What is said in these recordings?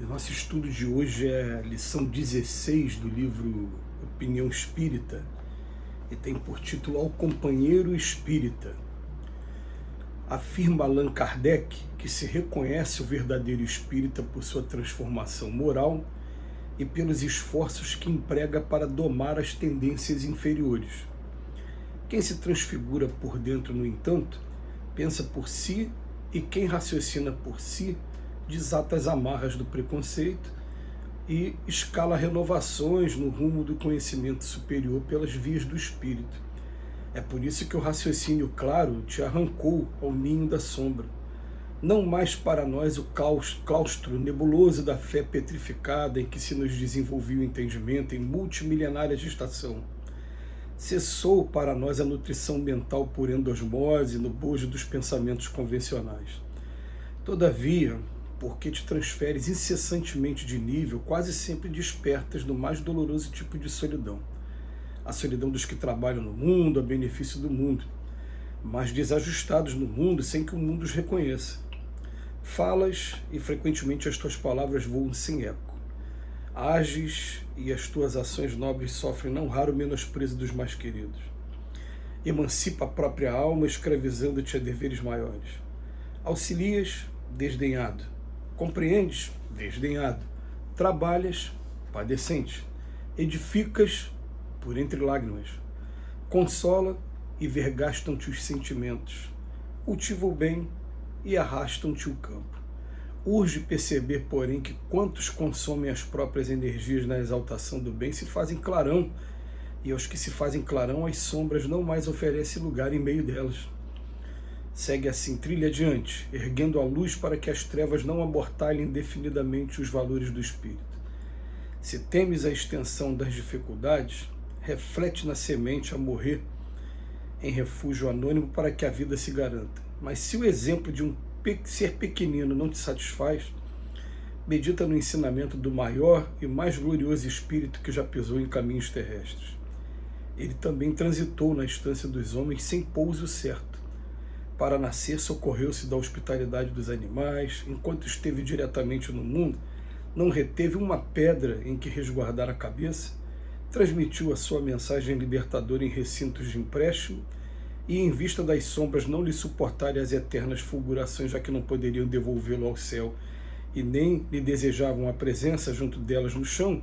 O nosso estudo de hoje é a lição 16 do livro Opinião Espírita e tem por título Ao Companheiro Espírita. Afirma Allan Kardec que se reconhece o verdadeiro espírita por sua transformação moral e pelos esforços que emprega para domar as tendências inferiores. Quem se transfigura por dentro, no entanto, pensa por si, e quem raciocina por si desata as amarras do preconceito e escala renovações no rumo do conhecimento superior pelas vias do espírito. É por isso que o raciocínio claro te arrancou ao ninho da sombra. Não mais para nós o claustro nebuloso da fé petrificada em que se nos desenvolveu o entendimento em multimilenária gestação. Cessou para nós a nutrição mental por endosmose no bojo dos pensamentos convencionais. Todavia, porque te transferes incessantemente de nível, quase sempre despertas no mais doloroso tipo de solidão. A solidão dos que trabalham no mundo, a benefício do mundo, mas desajustados no mundo sem que o mundo os reconheça. Falas e frequentemente as tuas palavras voam sem eco. Ages e as tuas ações nobres sofrem não raro menosprezo dos mais queridos. Emancipa a própria alma, escravizando-te a deveres maiores. Auxilias, desdenhado. Compreendes, desdenhado. Trabalhas, padecente. Edificas, por entre lágrimas. Consola e vergastam-te os sentimentos. Cultiva o bem e arrastam-te o campo. Urge perceber, porém, que quantos consomem as próprias energias na exaltação do bem se fazem clarão, e aos que se fazem clarão as sombras não mais oferecem lugar em meio delas. Segue assim, trilha adiante, erguendo a luz para que as trevas não abortalhem indefinidamente os valores do espírito. Se temes a extensão das dificuldades, reflete na semente a morrer em refúgio anônimo para que a vida se garanta. Mas se o exemplo de um ser pequenino não te satisfaz, medita no ensinamento do maior e mais glorioso espírito que já pisou em caminhos terrestres. Ele também transitou na estância dos homens sem pouso certo. Para nascer, socorreu-se da hospitalidade dos animais. Enquanto esteve diretamente no mundo, não reteve uma pedra em que resguardar a cabeça, transmitiu a sua mensagem libertadora em recintos de empréstimo, e em vista das sombras não lhe suportarem as eternas fulgurações, já que não poderiam devolvê-lo ao céu, e nem lhe desejavam a presença junto delas no chão,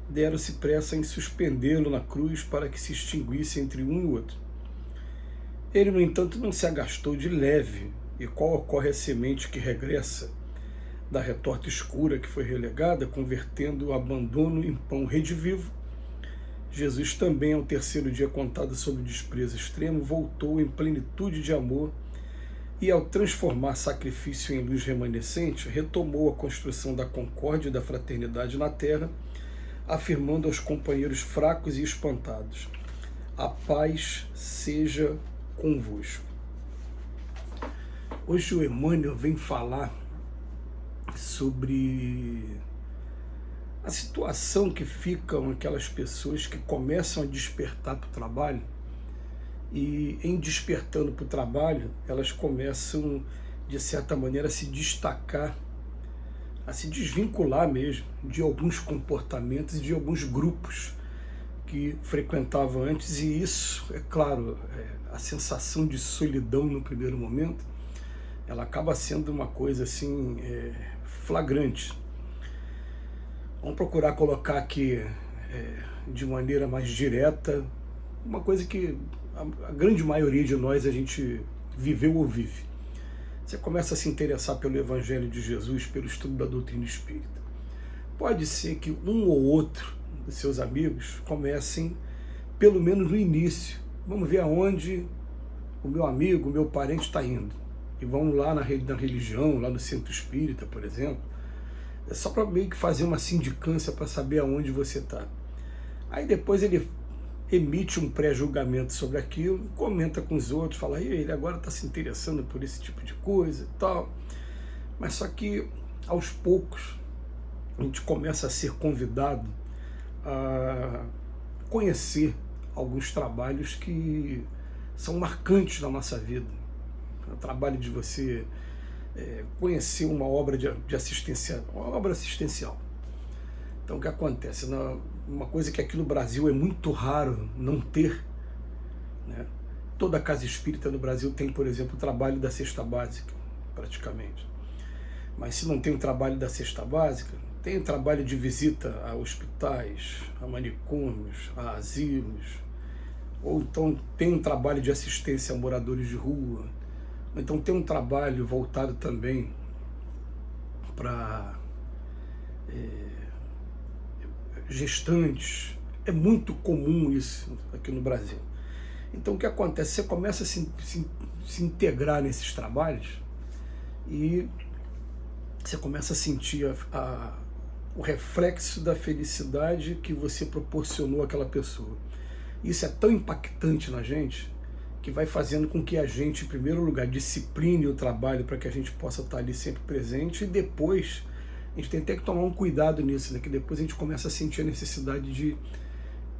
deram-se pressa em suspendê-lo na cruz para que se extinguisse entre um e outro. Ele, no entanto, não se agastou de leve, e qual ocorre a semente que regressa da retorta escura que foi relegada, convertendo o abandono em pão redivivo. Jesus também, ao terceiro dia contado sob desprezo extremo, voltou em plenitude de amor e, ao transformar sacrifício em luz remanescente, retomou a construção da concórdia e da fraternidade na terra, afirmando aos companheiros fracos e espantados: a paz seja convosco. Hoje o Emmanuel vem falar sobre a situação que ficam aquelas pessoas que começam a despertar para o trabalho, e em despertando para o trabalho, elas começam, de certa maneira, a se destacar, a se desvincular mesmo de alguns comportamentos e de alguns grupos que frequentavam antes, e isso, é claro, a sensação de solidão no primeiro momento, ela acaba sendo uma coisa assim, flagrante. Vamos procurar colocar aqui de maneira mais direta uma coisa que a grande maioria de nós a gente viveu ou vive. Você começa a se interessar pelo Evangelho de Jesus, pelo estudo da doutrina espírita. Pode ser que um ou outro dos seus amigos comecem, pelo menos no início, vamos ver aonde o meu amigo, o meu parente está indo. E vão lá na religião, lá no centro espírita, por exemplo. É só para meio que fazer uma sindicância para saber aonde você está. Aí depois ele emite um pré-julgamento sobre aquilo, comenta com os outros, fala: ele agora está se interessando por esse tipo de coisa e tal. Mas só que, aos poucos, a gente começa a ser convidado a conhecer alguns trabalhos que são marcantes na nossa vida. O trabalho de você conhecer uma obra de assistência, uma obra assistencial. Então, o que acontece? Uma coisa que aqui no Brasil é muito raro não ter, né? Toda casa espírita no Brasil tem, por exemplo, o trabalho da cesta básica, praticamente. Mas se não tem o trabalho da cesta básica, tem o trabalho de visita a hospitais, a manicômios, a asilos, ou então tem um trabalho de assistência a moradores de rua, ou então tem um trabalho voltado também para gestantes. É muito comum isso aqui no Brasil. Então o que acontece? Você começa a se integrar nesses trabalhos e você começa a sentir o reflexo da felicidade que você proporcionou àquela pessoa. Isso é tão impactante na gente que vai fazendo com que a gente, em primeiro lugar, discipline o trabalho para que a gente possa estar ali sempre presente, e depois a gente tem até que tomar um cuidado nisso, né? Que depois a gente começa a sentir a necessidade de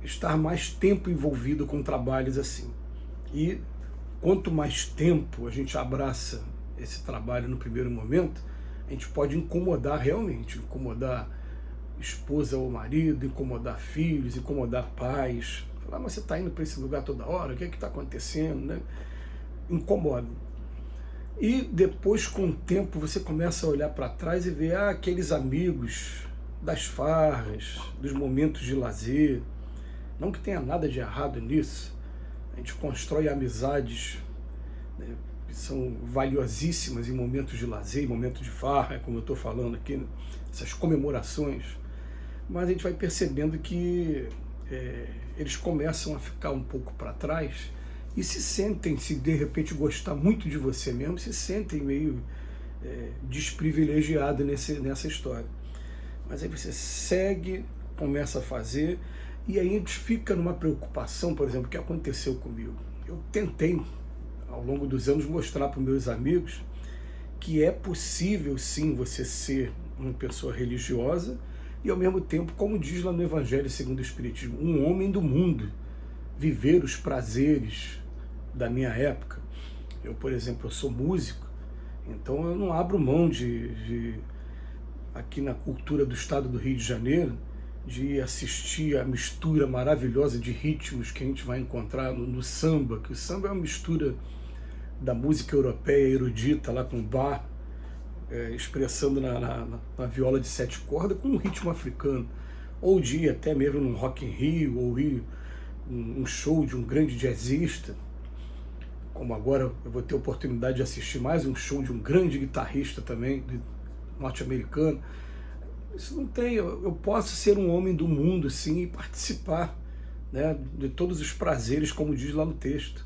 estar mais tempo envolvido com trabalhos assim. E quanto mais tempo a gente abraça esse trabalho no primeiro momento, a gente pode incomodar realmente, incomodar esposa ou marido, incomodar filhos, incomodar pais. Falar, mas você está indo para esse lugar toda hora, o que é que está acontecendo, né? Incomoda. E depois, com o tempo, você começa a olhar para trás e ver aqueles amigos das farras, dos momentos de lazer. Não que tenha nada de errado nisso. A gente constrói amizades, né, que são valiosíssimas em momentos de lazer, em momentos de farra, como eu estou falando aqui, né, essas comemorações. Mas a gente vai percebendo que eles começam a ficar um pouco para trás e se sentem, se de repente gostar muito de você mesmo, se sentem meio desprivilegiado nessa história. Mas aí você segue, começa a fazer, e aí a gente fica numa preocupação, por exemplo, o que aconteceu comigo. Eu tentei, ao longo dos anos, mostrar para os meus amigos que é possível, sim, você ser uma pessoa religiosa e, ao mesmo tempo, como diz lá no Evangelho segundo o Espiritismo, um homem do mundo, viver os prazeres da minha época. Eu, por exemplo, eu sou músico, então eu não abro mão aqui na cultura do estado do Rio de Janeiro, de assistir a mistura maravilhosa de ritmos que a gente vai encontrar no samba, que o samba é uma mistura da música europeia erudita, lá com Bach, expressando na viola de 7 cordas, com um ritmo africano, ou de ir até mesmo num Rock in Rio, ou ir um show de um grande jazzista, como agora eu vou ter a oportunidade de assistir mais um show de um grande guitarrista também, norte-americano. Isso não tem, eu posso ser um homem do mundo, sim, e participar, né, de todos os prazeres, como diz lá no texto.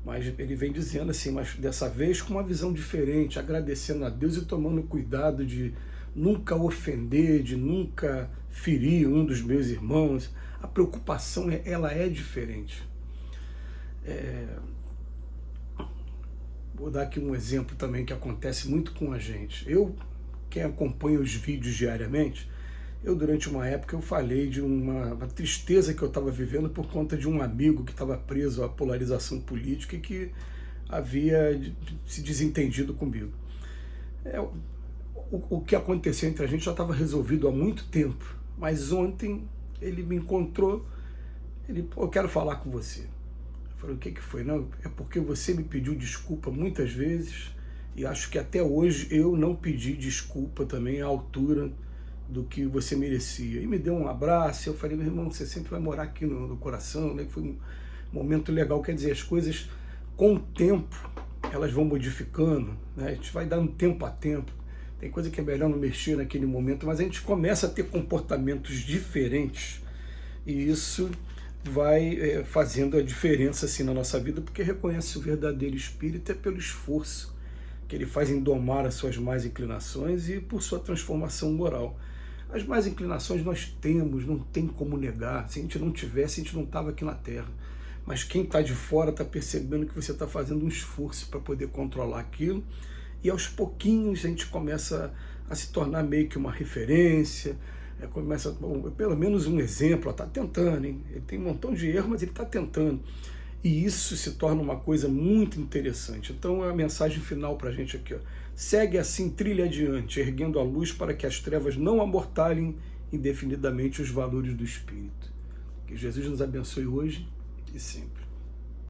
Mas ele vem dizendo assim, mas dessa vez com uma visão diferente, agradecendo a Deus e tomando cuidado de nunca ofender, de nunca ferir um dos meus irmãos. A preocupação, ela é diferente. Vou dar aqui um exemplo também que acontece muito com a gente. Quem acompanha os vídeos diariamente, durante uma época eu falei de uma tristeza que eu estava vivendo por conta de um amigo que estava preso à polarização política e que havia se desentendido comigo. O que aconteceu entre a gente já estava resolvido há muito tempo, mas ontem ele me encontrou, eu quero falar com você. Eu falei, o que foi? Não, é porque você me pediu desculpa muitas vezes e acho que até hoje eu não pedi desculpa também à altura do que você merecia. E me deu um abraço, eu falei, meu irmão, você sempre vai morar aqui no coração, né? Foi um momento legal, quer dizer, as coisas com o tempo, elas vão modificando, né? A gente vai dando tempo a tempo, tem coisa que é melhor não mexer naquele momento, mas a gente começa a ter comportamentos diferentes, e isso vai fazendo a diferença assim na nossa vida, porque reconhece o verdadeiro espírito pelo esforço que ele faz em domar as suas más inclinações e por sua transformação moral. As más inclinações nós temos, não tem como negar. Se a gente não tivesse, a gente não estava aqui na Terra. Mas quem está de fora está percebendo que você está fazendo um esforço para poder controlar aquilo, e aos pouquinhos a gente começa a se tornar meio que uma referência, pelo menos um exemplo, está tentando, hein? Ele tem um montão de erros, mas ele está tentando. E isso se torna uma coisa muito interessante. Então, a mensagem final para a gente aqui, ó. Segue assim, trilha adiante, erguendo a luz para que as trevas não amortalhem indefinidamente os valores do Espírito. Que Jesus nos abençoe hoje e sempre.